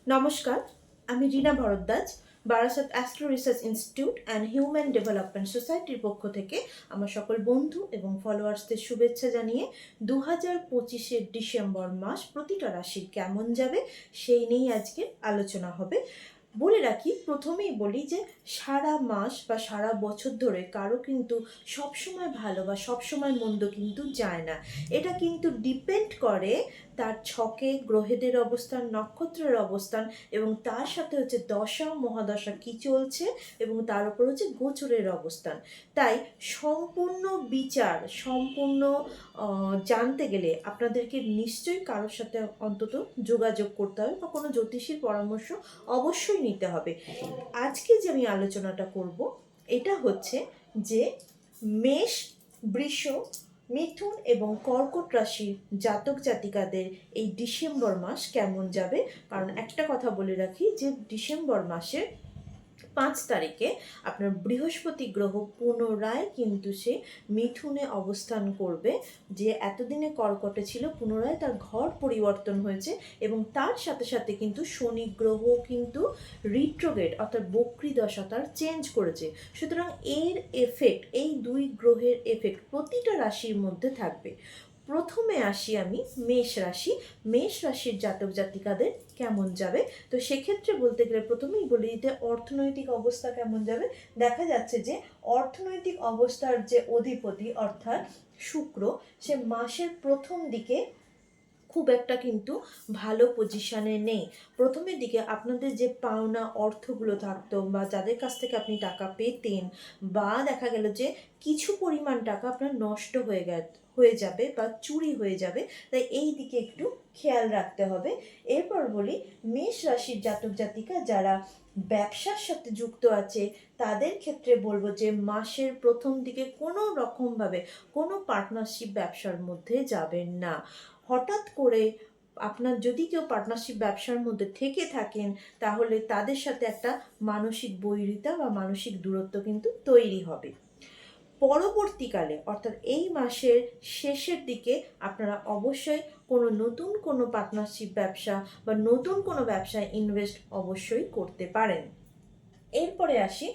নমস্কার, আমি Reena Bhardwaj, Barasat astro research institute and human development সোসাইটির পক্ষ থেকে আমার সকল বন্ধু এবং ফলোয়ার্সদের শুভেচ্ছা জানিয়ে 2025-এর ডিসেম্বর মাস প্রতিটা রাশির কেমন যাবে সেই নিয়েই আজকে আলোচনা হবে। বলে রাখি, প্রথমেই বলি যে সারা মাস বা সারা বছর ধরে কারো কিন্তু সবসময় ভালো বা সবসময় মন্দ কিন্তু যায় না। এটা কিন্তু ডিপেন্ড করে তার ছকে গ্রহেদের অবস্থান, নক্ষত্রের অবস্থান এবং তার সাথে হচ্ছে দশা মহাদশা কি চলছে এবং তার উপর হচ্ছে গোচরের অবস্থান। তাই সম্পূর্ণ বিচার সম্পূর্ণ জানতে গেলে আপনাদেরকে নিশ্চয়ই কারোর সাথে অন্তত যোগাযোগ করতে হবে বা কোনো জ্যোতিষীর পরামর্শ অবশ্যই নিতে হবে। আজকে যে আমি আলোচনাটা করব এটা হচ্ছে যে মেষ, বৃষ, মিথুন এবং কর্কট রাশির জাতক জাতিকাদের এই ডিসেম্বর মাস কেমন যাবে। কারণ একটা কথা বলে রাখি যে ডিসেম্বর মাসে 5 তারিখে আপনার বৃহস্পতি গ্রহ পুনরায় কিন্তু সে মিথুনে অবস্থান করবে। যে এতদিনে কর্কটে ছিল, পুনরায় তার ঘর পরিবর্তন হয়েছে এবং তার সাথে সাথে কিন্তু শনি গ্রহ কিন্তু রিট্রোগ্রেড অর্থাৎ বক্রী দশা তার চেঞ্জ করেছে। সুতরাং এর এফেক্ট, এই দুই গ্রহের এফেক্ট প্রতিটা রাশির মধ্যে থাকবে। প্রথমে আসি আমি মেষ রাশির জাতক জাতিকাদের কেমন যাবে। তো সেক্ষেত্রে বলতে গেলে প্রথমেই বলে দিতে অর্থনৈতিক অবস্থা কেমন যাবে। দেখা যাচ্ছে যে অর্থনৈতিক অবস্থার যে অধিপতি অর্থাৎ শুক্র, সে মাসের প্রথম দিকে খুব একটা কিন্তু ভালো পজিশনে নেই। প্রথমের দিকে আপনাদের যে পাওনা অর্থগুলো থাকতো বা যাদের কাছ থেকে আপনি টাকা পেতেন, বা দেখা গেল যে কিছু পরিমাণ টাকা আপনার নষ্ট হয়ে যাবে বা চুরি হয়ে যাবে, তাই এই দিকে একটু খেয়াল রাখতে হবে। এরপর বলি মেষ রাশির জাতক জাতিকা যারা ব্যবসার সাথে যুক্ত আছে তাদের ক্ষেত্রে বলবো যে মাসের প্রথম দিকে কোনো রকমভাবে কোনো পার্টনারশিপ ব্যবসার মধ্যে যাবেন না। হঠাৎ করে আপনার যদি কেউ পার্টনারশিপ ব্যবসার মধ্যে থেকে থাকেন, তাহলে তাদের সাথে একটা মানসিক বৈরিতা বা মানসিক দূরত্ব কিন্তু তৈরি হবে। পরবর্তীকালে অর্থাৎ এই মাসের শেষের দিকে আপনারা অবশ্যই কোনো পার্টনারশিপ ব্যবসা বা নতুন কোনো ব্যবসায় ইনভেস্ট অবশ্যই করতে পারেন। এরপরে আসি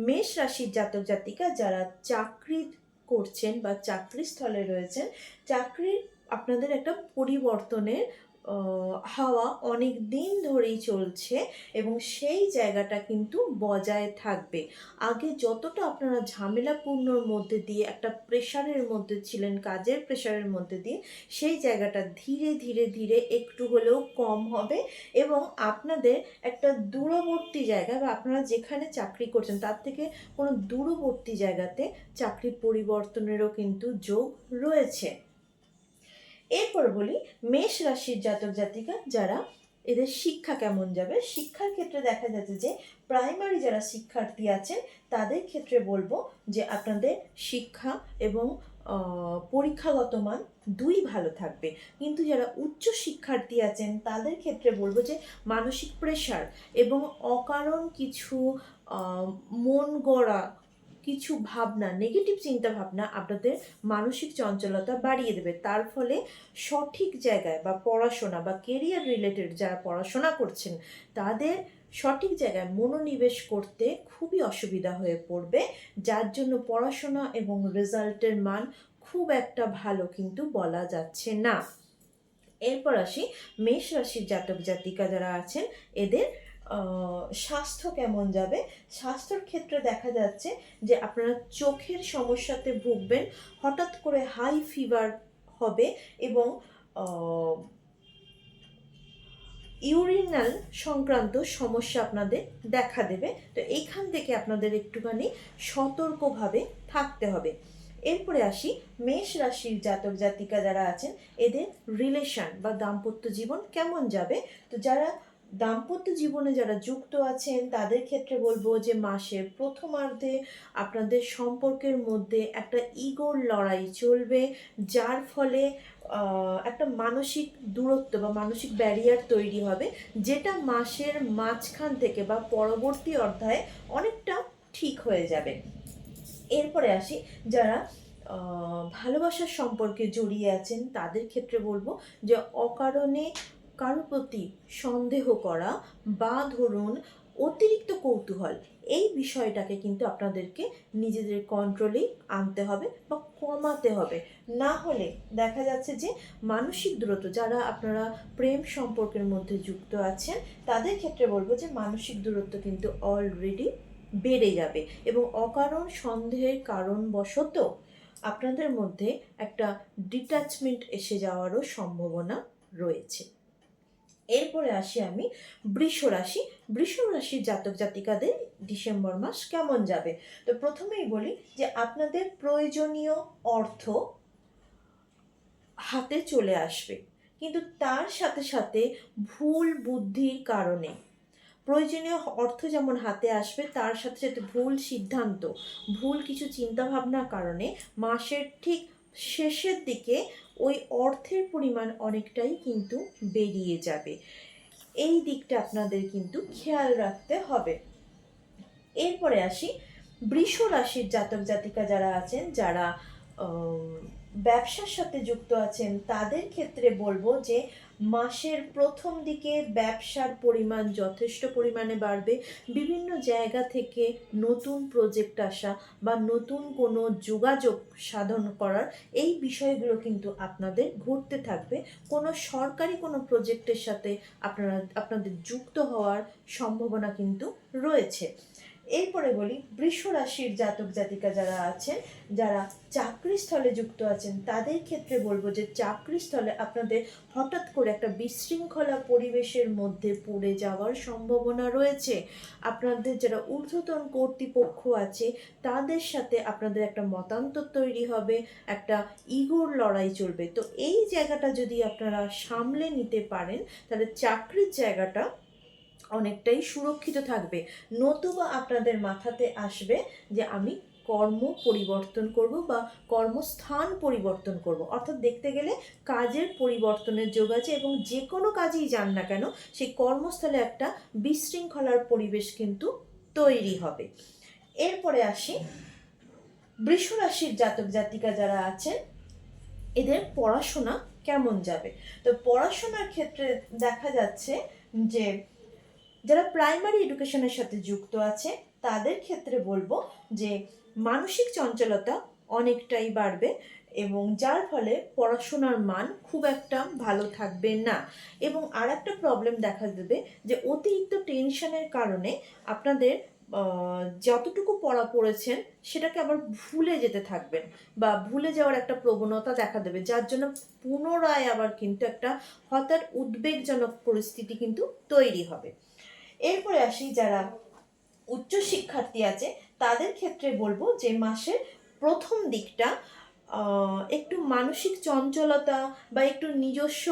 মেষ রাশির জাতক জাতিকা যারা চাকরি করছেন বা চাকরি স্থলে রয়েছেন। চাকরির আপনাদের একটা পরিবর্তনের হাওয়া অনেক দিন ধরেই চলছে এবং সেই জায়গাটা কিন্তু বজায় থাকবে। আগে যতটা আপনারা ঝামেলাপূর্ণর মধ্যে দিয়ে একটা প্রেশারের মধ্যে ছিলেন, কাজের প্রেশারের মধ্যে দিয়ে, সেই জায়গাটা ধীরে ধীরে ধীরে একটু হলেও কম হবে এবং আপনাদের একটা দূরবর্তী জায়গা বা আপনারা যেখানে চাকরি করছেন তার থেকে কোনো দূরবর্তী জায়গাতে চাকরি পরিবর্তনেরও কিন্তু যোগ রয়েছে। এরপর বলি মেষ রাশির জাতক জাতিকা যারা এদের শিক্ষা কেমন যাবে। শিক্ষার ক্ষেত্রে দেখা যাচ্ছে যে প্রাইমারি যারা শিক্ষার্থী আছেন তাদের ক্ষেত্রে বলবো যে আপনাদের শিক্ষা এবং পরীক্ষাগত মান দুই ভালো থাকবে। কিন্তু যারা উচ্চ শিক্ষার্থী আছেন তাদের ক্ষেত্রে বলবো যে মানসিক প্রেশার এবং অকারণ কিছু মন গড়া কিছু ভাবনা, নেগেটিভ চিন্তা ভাবনা আপনাদের মানসিক চঞ্চলতা বাড়িয়ে দেবে। তার ফলে সঠিক জায়গায় বা পড়াশোনা বা কেরিয়ার রিলেটেড যারা পড়াশোনা করছেন তাদের সঠিক জায়গায় মনোনিবেশ করতে খুবই অসুবিধা হয়ে পড়বে, যার জন্য পড়াশোনা এবং রেজাল্টের মান খুব একটা ভালো কিন্তু বলা যাচ্ছে না। এরপর আসি মেষ রাশির জাতক জাতিকা যারা আছেন এদের স্বাস্থ্য কেমন যাবে। স্বাস্থ্যের ক্ষেত্রে দেখা যাচ্ছে যে আপনারা চোখের সমস্যাতে ভুগবেন, হঠাৎ করে হাই ফিভার হবে এবং ইউরিনাল সংক্রান্ত সমস্যা আপনাদের দেখা দেবে। তো এইখান থেকে আপনাদের একটুখানি সতর্কভাবে থাকতে হবে। এরপরে আসি মেষ রাশির জাতক জাতিকা যারা আছেন এদের রিলেশন বা দাম্পত্য জীবন কেমন যাবে। তো যারা দাম্পত্য জীবনে যারা যুক্ত আছেন তাদের ক্ষেত্রে বলবো যে মাসের প্রথমার্ধে আপনাদের সম্পর্কের মধ্যে একটা ইগোর লড়াই চলবে, যার ফলে একটা মানসিক দূরত্ব বা মানসিক ব্যারিয়ার তৈরি হবে, যেটা মাসের মাঝখান থেকে বা পরবর্তী অধ্যায়ে অনেকটা ঠিক হয়ে যাবে। এরপরে আসি যারা ভালোবাসার সম্পর্কে জড়িয়ে আছেন তাদের ক্ষেত্রে বলবো যে অকারণে কারোর প্রতি সন্দেহ করা বা ধরুন অতিরিক্ত কৌতূহল, এই বিষয়টাকে কিন্তু আপনাদেরকে নিজেদের কন্ট্রোলেই আনতে হবে বা কমাতে হবে। না হলে দেখা যাচ্ছে যে মানসিক দূরত্ব, যারা আপনারা প্রেম সম্পর্কের মধ্যে যুক্ত আছেন তাদের ক্ষেত্রে বলবো যে মানসিক দূরত্ব কিন্তু অলরেডি বেড়ে যাবে এবং অকারণ সন্দেহের কারণবশত আপনাদের মধ্যে একটা ডিট্যাচমেন্ট এসে যাওয়ারও সম্ভাবনা রয়েছে। এরপরে আসি আমি বৃষ রাশি। বৃষ রাশির জাতক জাতিকাদের ডিসেম্বর মাস কেমন যাবে। তো প্রথমেই বলি যে আপনাদের প্রয়োজনীয় অর্থ হাতে চলে আসবে, কিন্তু তার সাথে সাথে ভুল বুদ্ধির কারণে প্রয়োজনীয় অর্থ যেমন হাতে আসবে, তার সাথে সাথে ভুল সিদ্ধান্ত, ভুল কিছু চিন্তাভাবনার কারণে মাসের ঠিক শেষের দিকে ওই অর্থের পরিমাণ অনেকটাই কিন্তু বেরিয়ে যাবে। এই দিকটা আপনাদের কিন্তু খেয়াল রাখতে হবে। এরপরে আসি বৃষ রাশির জাতক জাতিকা যারা আছেন, যারা ব্যবসার সাথে যুক্ত আছেন তাদের ক্ষেত্রে বলবো যে মাসের প্রথম দিকে ব্যবসার পরিমাণ যথেষ্ট পরিমাণে বাড়বে। বিভিন্ন জায়গা থেকে নতুন প্রজেক্ট আসা বা নতুন কোনো যোগাযোগ সাধন করার এই বিষয়গুলো কিন্তু আপনাদের ঘটতে থাকবে। কোনো সরকারি কোনো প্রজেক্টের সাথে আপনাদের যুক্ত হওয়ার সম্ভাবনা কিন্তু রয়েছে। এরপরে বলি বৃষ রাশির জাতক জাতিকা যারা আছেন, যারা চাকরি স্থলে যুক্ত আছেন তাদের ক্ষেত্রে বলবো যে চাকরি স্থলে আপনাদের হঠাৎ করে একটা বিশৃঙ্খলা পরিবেশের মধ্যে পড়ে যাওয়ার সম্ভাবনা রয়েছে। আপনাদের যারা ঊর্ধ্বতন কর্তৃপক্ষ আছে তাদের সাথে আপনাদের একটা মতান্তর তৈরি হবে, একটা ইগোর লড়াই চলবে। তো এই জায়গাটা যদি আপনারা সামলে নিতে পারেন তাহলে চাকরির জায়গাটা অনেকটাই সুরক্ষিত থাকবে। নতুবা আপনাদের মাথাতে আসবে যে আমি কর্ম পরিবর্তন করব বা কর্মস্থান পরিবর্তন করব, অর্থাৎ দেখতে গেলে কাজের পরিবর্তনের যোগ আছে এবং যে কোনো কাজেই যান না কেন সেই কর্মস্থলে একটা বিশৃঙ্খলার পরিবেশ কিন্তু তৈরি হবে। এরপরে আসি বৃষ রাশির জাতক জাতিকা যারা আছেন এদের পড়াশোনা কেমন যাবে। তো পড়াশোনার ক্ষেত্রে দেখা যাচ্ছে যে যারা প্রাইমারি এডুকেশনের সাথে যুক্ত আছে তাদের ক্ষেত্রে বলবো যে মানসিক চঞ্চলতা অনেকটাই বাড়বে এবং যার ফলে পড়াশোনার মান খুব একটা ভালো থাকবে না। এবং আর একটা প্রবলেম দেখা দেবে যে অতিরিক্ত টেনশনের কারণে আপনাদের যতটুকু পড়া পড়েছেন সেটাকে আবার ভুলে যেতে থাকবেন বা ভুলে যাওয়ার একটা প্রবণতা দেখা দেবে, যার জন্য পুনরায় আবার কিন্তু একটা হঠাৎ উদ্বেগজনক পরিস্থিতি কিন্তু তৈরি হবে। এরপরে আসি যারা উচ্চ শিক্ষার্থী আছে তাদের ক্ষেত্রে বলবো যে মাসের প্রথম দিকটা একটু মানসিক চঞ্চলতা বা একটু নিজস্ব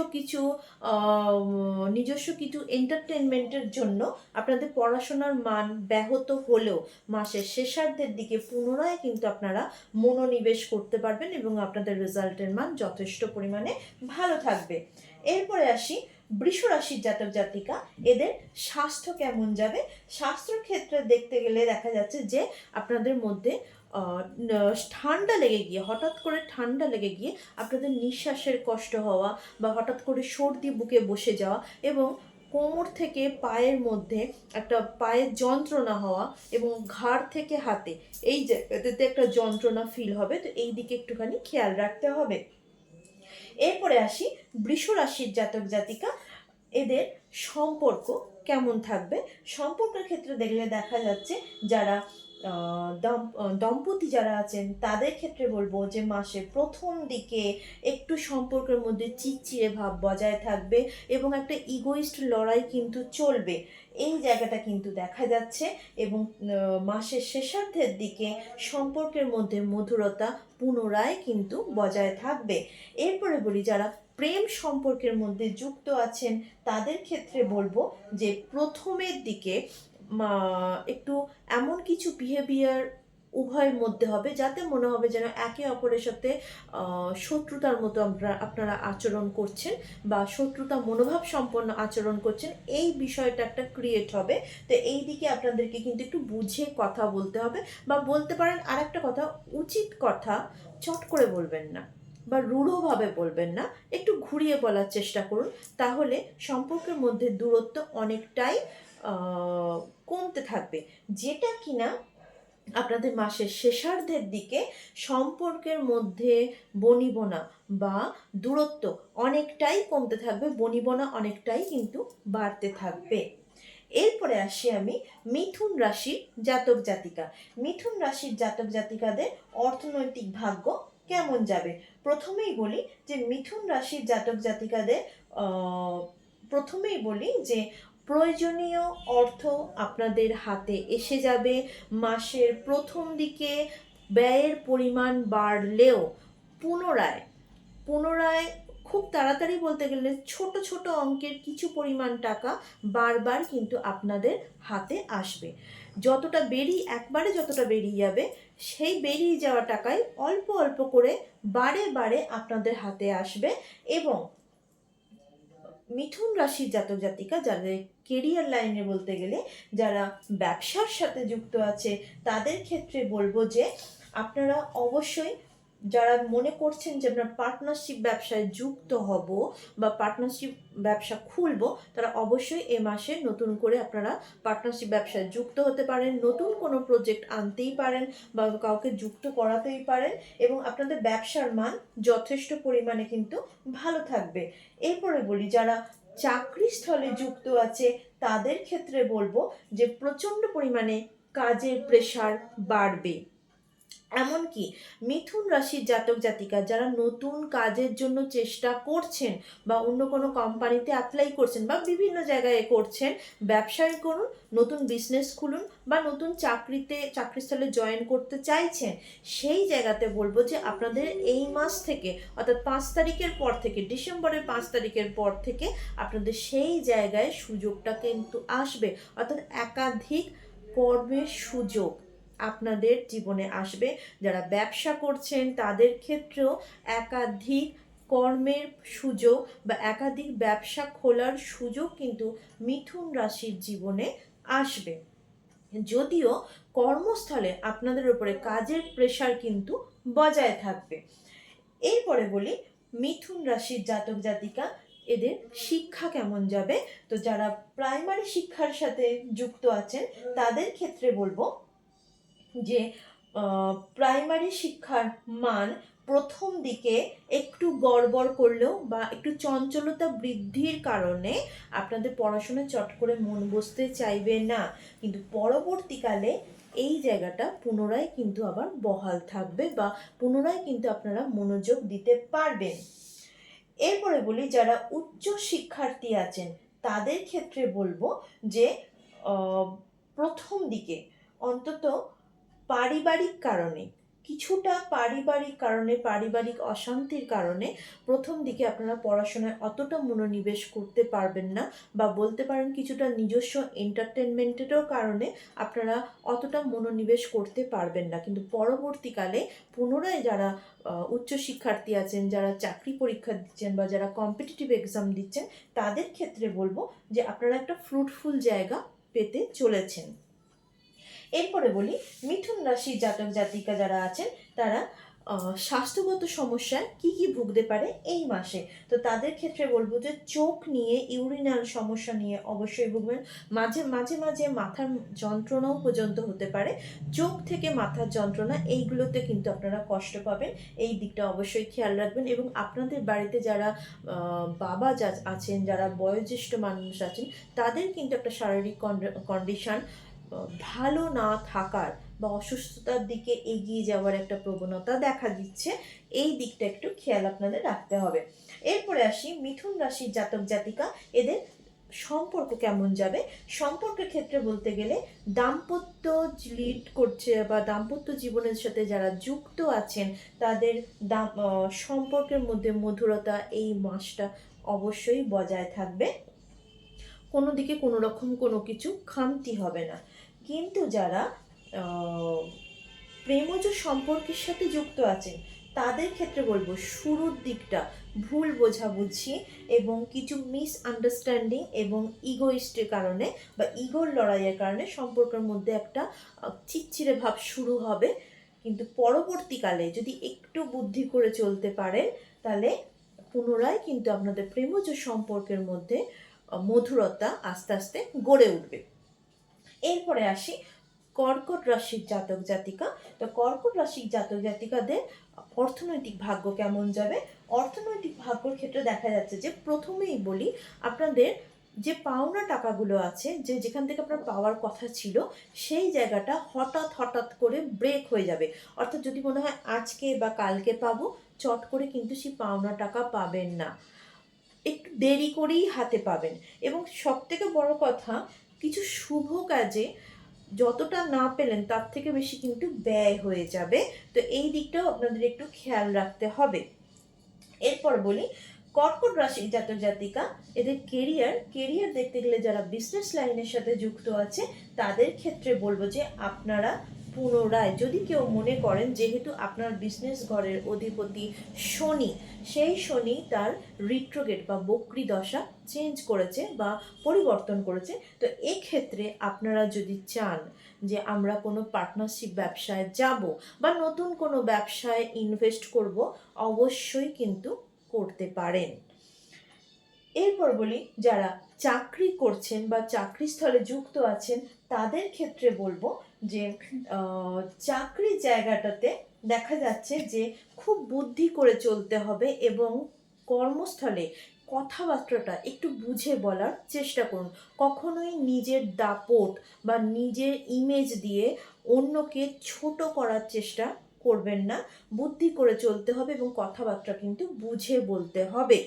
কিছু এন্টারটেনমেন্টের জন্য আপনাদের পড়াশোনার মান ব্যাহত হলেও মাসের শেষার্ধের দিকে পুনরায় কিন্তু আপনারা মনোনিবেশ করতে পারবেন এবং আপনাদের রেজাল্টের মান যথেষ্ট পরিমাণে ভালো থাকবে। এরপরে আসি বৃষ রাশির জাতক জাতিকা, এদের স্বাস্থ্য কেমন যাবে। স্বাস্থ্যের ক্ষেত্রে দেখতে গেলে দেখা যাচ্ছে যে আপনাদের মধ্যে ঠান্ডা লেগে গিয়ে হঠাৎ করে ঠান্ডা লেগে গিয়ে আপনাদের নিঃশ্বাসের কষ্ট হওয়া বা হঠাৎ করে সর্দি বুকে বসে যাওয়া এবং কোমর থেকে পায়ের মধ্যে একটা পায়ের যন্ত্রণা হওয়া এবং ঘাড় থেকে হাতে এই জায়গাতে একটা যন্ত্রণা ফিল হবে। তো এই দিকে একটুখানি খেয়াল রাখতে হবে। এরপরে আসি বৃষ রাশির জাতক জাতিকা, এদের সম্পর্ক কেমন থাকবে। সম্পর্কের ক্ষেত্রে দেখলে দেখা যাচ্ছে যারা দম্পতি যারা আছেন তাদের ক্ষেত্রে বলবো যে মাসের প্রথম দিকে একটু সম্পর্কের মধ্যে চিড়চিড়ে ভাব বজায় থাকবে এবং একটা ইগোইস্ট লড়াই কিন্তু চলবে, এই জায়গাটা কিন্তু দেখা যাচ্ছে। এবং মাসের শেষার্ধের দিকে সম্পর্কের মধ্যে মধুরতা পুনরায় কিন্তু বজায় থাকবে। এরপরে বলি যারা প্রেম সম্পর্কের মধ্যে যুক্ত আছেন তাদের ক্ষেত্রে বলবো যে প্রথমের দিকে একটু এমন কিছু বিহেভিয়ার উভয়ের মধ্যে হবে যাতে মনে হবে যেন একে অপরের সাথে শত্রুতার মতো আপনারা আচরণ করছেন বা শত্রুতা মনোভাব সম্পন্ন আচরণ করছেন, এই বিষয়টা একটা ক্রিয়েট হবে। তো এই দিকে আপনাদেরকে কিন্তু একটু বুঝে কথা বলতে হবে বা বলতে পারেন আর একটা কথা, উচিত কথা চট করে বলবেন না, বা রূঢ়ভাবে বলবেন না, একটু ঘুরিয়ে বলার চেষ্টা করুন। তাহলে সম্পর্কের মধ্যে দূরত্ব অনেকটাই কমতে থাকবে, যেটা কিনা আপনাদের মাসের শেষার্ধের দিকে সম্পর্কের মধ্যে বনিবনা বা দূরত্ব অনেকটাই কমতে থাকবে, বনিবনা অনেকটাই কিন্তু বাড়তে থাকবে। এরপরে আসি আমি মিথুন রাশির জাতক জাতিকা। মিথুন রাশির জাতক জাতিকাদের অর্থনৈতিক ভাগ্য কেমন যাবে? প্রথমেই বলি যে মিথুন রাশির জাতক জাতিকাদের প্রথমেই বলি যে প্রয়োজনীয় অর্থ আপনাদের হাতে এসে যাবে। মাসের প্রথম দিকে ব্যয়ের পরিমাণ বাড়লেও পুনরায় পুনরায় খুব তাড়াতাড়ি বলতে গেলে ছোট ছোট অঙ্কের কিছু পরিমাণ টাকা বারবার কিন্তু আপনাদের হাতে আসবে। একবারে যতটা বেরিয়ে যাবে, সেই বেরিয়ে যাওয়া টাকায় অল্প অল্প করে বারে বারে আপনাদের হাতে আসবে। এবং মিথুন রাশির জাতক জাতিকা যাদের কেরিয়ার লাইনে বলতে গেলে যারা ব্যবসার সাথে যুক্ত আছে, তাদের ক্ষেত্রে বলবো যে আপনারা অবশ্যই, যারা মনে করছেন যে আপনার পার্টনারশিপ ব্যবসায় যুক্ত হব বা পার্টনারশিপ ব্যবসা খুলবো, তারা অবশ্যই এ মাসে নতুন করে আপনারা পার্টনারশিপ ব্যবসায় যুক্ত হতে পারেন, নতুন কোনো প্রজেক্ট আনতেই পারেন বা কাউকে যুক্ত করাতেই পারেন, এবং আপনাদের ব্যবসার মান যথেষ্ট পরিমাণে কিন্তু ভালো থাকবে। এরপরে বলি যারা চাকরিস্থলে যুক্ত আছে, তাদের ক্ষেত্রে বলবো যে প্রচণ্ড পরিমাণে কাজের প্রেশার বাড়বে। এমনকি মিথুন রাশির জাতক জাতিকা যারা নতুন কাজের জন্য চেষ্টা করছেন বা অন্য কোনো কোম্পানিতে অ্যাপ্লাই করছেন বা বিভিন্ন জায়গায় করছেন, ব্যবসায় করুন, নতুন বিজনেস খুলুন বা নতুন চাকরিস্থলে জয়েন করতে চাইছেন, সেই জায়গাতে বলবো যে আপনাদের এই মাস থেকে, অর্থাৎ 5 তারিখের পর থেকে, ডিসেম্বরের 5 তারিখের পর থেকে আপনাদের সেই জায়গায় সুযোগটা কিন্তু আসবে। অর্থাৎ একাধিক কর্মের সুযোগ আপনাদের জীবনে আসবে। যারা ব্যবসা করছেন তাদের ক্ষেত্রেও একাধিক কর্মের সুযোগ বা একাধিক ব্যবসা খোলার সুযোগ কিন্তু মিথুন রাশির জীবনে আসবে। যদিও কর্মস্থলে আপনাদের উপরে কাজের প্রেশার কিন্তু বজায় থাকবে। এরপরে বলি মিথুন রাশির জাতক জাতিকা এদের শিক্ষা কেমন যাবে। তো যারা প্রাইমারি শিক্ষার সাথে যুক্ত আছেন, তাদের ক্ষেত্রে বলবো যে প্রাইমারি শিক্ষার মান প্রথম দিকে একটু গড়বড় করলেও বা একটু চঞ্চলতা বৃদ্ধির কারণে আপনাদের পড়াশোনায় চট করে মন বসতে চাইবে না, কিন্তু পরবর্তীকালে এই জায়গাটা পুনরায় কিন্তু আবার বহাল থাকবে বা পুনরায় কিন্তু আপনারা মনোযোগ দিতে পারবেন। এরপরে বলি যারা উচ্চ শিক্ষার্থী আছেন, তাদের ক্ষেত্রে বলবো যে প্রথম দিকে অন্তত পারিবারিক কারণে, কিছুটা পারিবারিক অশান্তির কারণে প্রথম দিকে আপনারা পড়াশোনায় অতটা মনোনিবেশ করতে পারবেন না, বা বলতে পারেন কিছুটা নিজস্ব এন্টারটেনমেন্টেরও কারণে আপনারা অতটা মনোনিবেশ করতে পারবেন না। কিন্তু পরবর্তীকালে পুনরায় যারা উচ্চ শিক্ষার্থী আছেন, যারা চাকরি পরীক্ষা দিচ্ছেন বা যারা কম্পিটিটিভ এক্সাম দিচ্ছেন, তাদের ক্ষেত্রে বলবো যে আপনারা একটা ফ্রুটফুল জায়গা পেতে চলেছেন। এরপরে বলি মিথুন রাশির জাতক জাতিকা যারা আছেন, তারা স্বাস্থ্যগত সমস্যায় কি কি ভুগতে পারে এই মাসে। তো তাদের ক্ষেত্রে বলবো যে চোখ নিয়ে, ইউরিনাল সমস্যা নিয়ে অবশ্যই ভুগবেন। মাঝে মাঝে মাথার যন্ত্রণাও পর্যন্ত হতে পারে। চোখ থেকে মাথার যন্ত্রণা, এইগুলোতে কিন্তু আপনারা কষ্ট পাবেন, এই দিকটা অবশ্যই খেয়াল রাখবেন। এবং আপনাদের বাড়িতে যারা বাবা আছেন, যারা বয়োজ্যেষ্ঠ মানুষ আছেন, তাদের কিন্তু একটা শারীরিক কন্ডিশন ভালো না থাকার বা অসুস্থতার দিকে এগিয়ে যাওয়ার একটা প্রবণতা দেখা দিচ্ছে, এই দিকটা একটু খেয়াল আপনাদের রাখতে হবে। এরপরে আসি মিথুন রাশির জাতক জাতিকা, এদের সম্পর্ক কেমন যাবে। সম্পর্কের ক্ষেত্রে বলতে গেলে দাম্পত্য লিড করছে বা দাম্পত্য জীবনের সাথে যারা যুক্ত আছেন, তাদের সম্পর্কের মধ্যে মধুরতা এই মাসটা অবশ্যই বজায় থাকবে, কোনো দিকে কোনো রকম কোনো কিছু খামতি হবে না। কিন্তু যারা প্রেমজ সম্পর্কের সাথে যুক্ত আছেন, তাদের ক্ষেত্রে বলবো শুরুর দিকটা ভুল বোঝাবুঝি এবং কিছু মিসআন্ডারস্ট্যান্ডিং এবং ইগোইস্টের কারণে বা ইগোর লড়াইয়ের কারণে সম্পর্কের মধ্যে একটা চিড়চিড়ে ভাব শুরু হবে। কিন্তু পরবর্তীকালে যদি একটু বুদ্ধি করে চলতে পারেন তাহলে পুনরায় কিন্তু আপনাদের প্রেমজ সম্পর্কের মধ্যে মধুরতা আস্তে আস্তে গড়ে উঠবে। এরপরে আসি কর্কট রাশির জাতক জাতিকা। তো কর্কট রাশির জাতক জাতিকাদের অর্থনৈতিক ভাগ্য কেমন যাবে? অর্থনৈতিক ভাগ্যর ক্ষেত্রে দেখা যাচ্ছে যে প্রথমেই বলি, আপনাদের যে পাওনা টাকাগুলো আছে, যে যেখান থেকে আপনার পাওয়ার কথা ছিল, সেই জায়গাটা হঠাৎ হঠাৎ করে ব্রেক হয়ে যাবে। অর্থাৎ যদি মনে হয় আজকে বা কালকে পাবো, চট করে কিন্তু সেই পাওনা টাকা পাবেন না, একটু দেরি করেই হাতে পাবেন। এবং সব থেকে বড় কথা, কিছু শুভ কাজে যতটা না পেলেন তার থেকে বেশি কিন্তু ব্যয় হয়ে যাবে। তো এই দিকটাও আপনাদের একটু খেয়াল রাখতে হবে। এরপর বলি কর্কট রাশির জাতক জাতিকা, এদের কেরিয়ার দেখতে গেলে যারা বিজনেস লাইনের সাথে যুক্ত আছে তাদের ক্ষেত্রে বলবো যে আপনারা পুনরায়, যদি কেউ মনে করেন যেহেতু আপনার বিজনেস ঘরের অধিপতি শনি, সেই শনি তার রিট্রোগেট বা বক্রি দশা চেঞ্জ করেছে বা পরিবর্তন করেছে, তো এক্ষেত্রে আপনারা যদি চান যে আমরা কোনো পার্টনারশিপ ব্যবসায় যাব বা নতুন কোনো ব্যবসায় ইনভেস্ট করব, অবশ্যই কিন্তু করতে পারেন। এরপর বলি যারা চাকরি করছেন বা চাকরিস্থলে যুক্ত আছেন তাদের ক্ষেত্রে বলবো যে চাকরির জায়গাটাতে দেখা যাচ্ছে যে খুব বুদ্ধি করে চলতে হবে এবং কর্মস্থলে কথাবার্তাটা একটু বুঝে বলার চেষ্টা করুন। কখনোই নিজের দাপট বা নিজের ইমেজ দিয়ে অন্যকে ছোট করার চেষ্টা করবেন না। বুদ্ধি করে চলতে হবে এবং কথাবার্তা কিন্তু বুঝে বলতে হবে।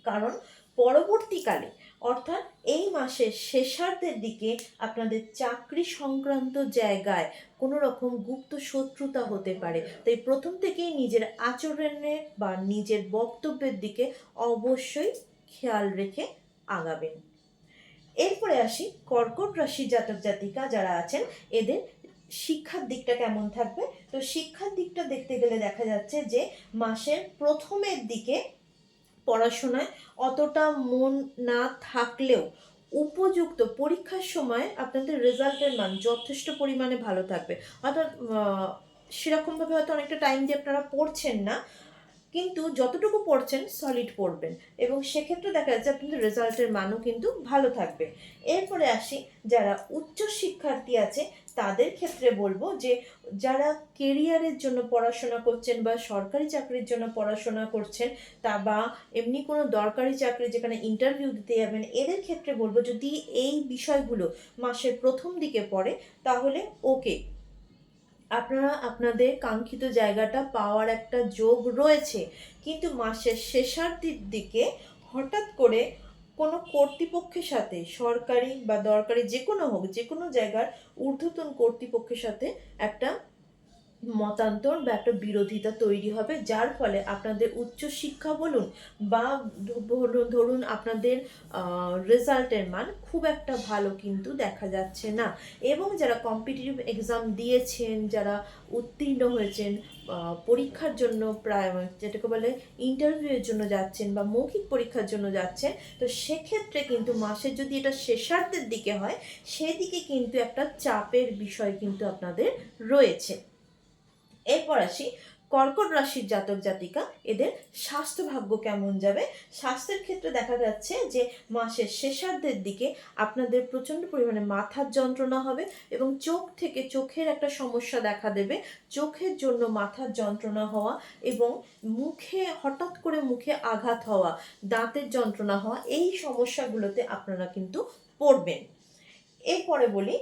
কারণ পরবর্তীকালে, অর্থাৎ এই মাসের শেষার্ধের দিকে আপনাদের চাকরি সংক্রান্ত জায়গায় কোনো রকম গুপ্ত শত্রুতা হতে পারে। তাই প্রথম থেকেই নিজের আচরণে বা নিজের বক্তব্যের দিকে অবশ্যই খেয়াল রেখে আগাবেন। এরপরে আসি কর্কট রাশি জাতক জাতিকা যারা আছেন, এদের শিক্ষার দিকটা কেমন থাকবে? তো শিক্ষার দিকটা দেখতে গেলে দেখা যাচ্ছে যে মাসের প্রথমের দিকে পড়াশোনায় অতটা মন না থাকলেও উপযুক্ত পরীক্ষার সময় আপনাদের রেজাল্টের মান যথেষ্ট পরিমাণে ভালো থাকবে। অর্থাৎ সেরকমভাবে হয়তো অনেকটা টাইম দিয়ে আপনারা পড়ছেন না, কিন্তু যতটুকু পড়ছেন সলিড পড়বেন এবং সেক্ষেত্রে দেখা যাচ্ছে আপনাদের রেজাল্টের মানও কিন্তু ভালো থাকবে। এরপরে আসি যারা উচ্চ শিক্ষার্থী আছে তাদের ক্ষেত্রে বলবো যে যারা কেরিয়ারের জন্য পড়াশোনা করছেন বা সরকারি চাকরির জন্য পড়াশোনা করছেন, তা বা এমনি কোনো দরকারি চাকরি যেখানে ইন্টারভিউ দিতে যাবেন, এদের ক্ষেত্রে বলবো যদি এই বিষয়গুলো মাসের প্রথম দিকে পড়ে তাহলে ওকে, আপনারা আপনাদের কাঙ্ক্ষিত জায়গাটা পাওয়ার একটা যোগ রয়েছে। কিন্তু মাসের শেষার্ধের দিকে হঠাৎ করে কোনো কর্তৃপক্ষের সাথে, সরকারি বা দরকারি যে কোনো হোক, যে কোনো জায়গার ঊর্ধ্বতন কর্তৃপক্ষের সাথে একটা মতান্তর বা একটা বিরোধিতা তৈরি হবে, যার ফলে আপনাদের উচ্চশিক্ষা বলুন বা ধরুন আপনাদের রেজাল্টের মান খুব একটা ভালো কিন্তু দেখা যাচ্ছে না। এবং যারা কম্পিটিটিভ এক্সাম দিয়েছেন, যারা উত্তীর্ণ হয়েছেন, পরীক্ষার জন্য প্রায় যেটাকে বলে ইন্টারভিউয়ের জন্য যাচ্ছেন বা মৌখিক পরীক্ষার জন্য যাচ্ছেন, তো সেক্ষেত্রে কিন্তু মাসের যদি এটা শেষার্ধের দিকে হয়, সেদিকে কিন্তু একটা চাপের বিষয় কিন্তু আপনাদের রয়েছে। এরপর আসি কর্কট রাশির জাতক জাতিকা, এদের স্বাস্থ্য ভাগ্য কেমন যাবে? স্বাস্থ্যের ক্ষেত্রে দেখা যাচ্ছে যে মাসের শেষার্ধের দিকে আপনাদের প্রচণ্ড পরিমাণে মাথার যন্ত্রণা হবে এবং চোখের একটা সমস্যা দেখা দেবে। চোখের জন্য মাথার যন্ত্রণা হওয়া এবং হঠাৎ করে মুখে আঘাত হওয়া, দাঁতের যন্ত্রণা হওয়া, এই সমস্যাগুলোতে আপনারা কিন্তু পড়বেন। এরপরে বলি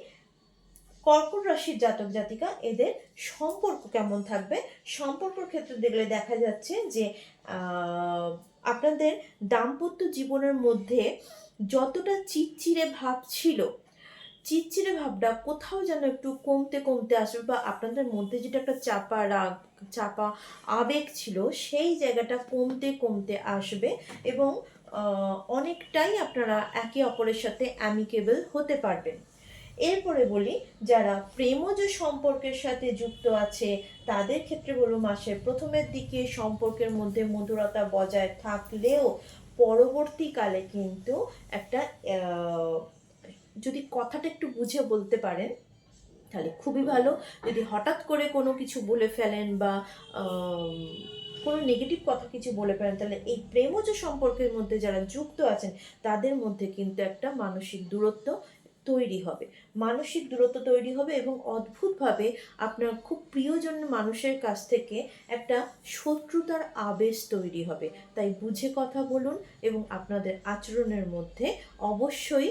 কর্কট রাশির জাতক জাতিকা, এদের সম্পর্ক কেমন থাকবে? সম্পর্কের ক্ষেত্রে দেখলে দেখা যাচ্ছে যে আপনাদের দাম্পত্য জীবনের মধ্যে যতটা চিড়চিড়ে ভাব ছিল, চিড়চিড়ে ভাবটা কোথাও যেন একটু কমতে কমতে আসবে বা আপনাদের মধ্যে যেটা একটা চাপা রাগ, চাপা আবেগ ছিল, সেই জায়গাটা কমতে কমতে আসবে এবং অনেকটাই আপনারা একে অপরের সাথে অ্যামিকেবল হতে পারবেন। এরপরে বলি যারা প্রেমজ সম্পর্কের সাথে যুক্ত আছে তাদের ক্ষেত্রে বলবো মাসের প্রথমের দিকে সম্পর্কের মধ্যে মধুরতা বজায় থাকলেও পরবর্তীকালে কিন্তু একটা যদি কথাটা একটু বুঝে বলতে পারেন তাহলে খুবই ভালো। যদি হঠাৎ করে কোনো কিছু বলে ফেলেন বা কোনো নেগেটিভ কথা কিছু বলে ফেলেন, তাহলে এই প্রেমজ সম্পর্কের মধ্যে যারা যুক্ত আছেন তাদের মধ্যে কিন্তু একটা মানসিক দূরত্ব তৈরি হবে। মানসিক দূরত্ব তৈরি হবে এবং অদ্ভুতভাবে আপনার খুব প্রিয়জন মানুষের কাছ থেকে একটা শত্রুতার আবেশ তৈরি হবে। তাই বুঝে কথা বলুন এবং আপনাদের আচরণের মধ্যে অবশ্যই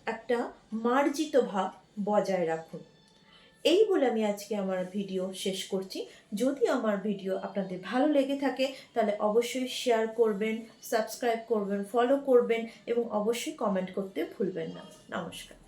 একটা মার্জিত ভাব বজায় রাখুন। এই বলে আমি আজকে আমার ভিডিও শেষ করছি। যদি আমার ভিডিও আপনাদের ভালো লেগে থাকে তাহলে অবশ্যই শেয়ার করবেন, সাবস্ক্রাইব করবেন, ফলো করবেন এবং অবশ্যই কমেন্ট করতে ভুলবেন না। নমস্কার।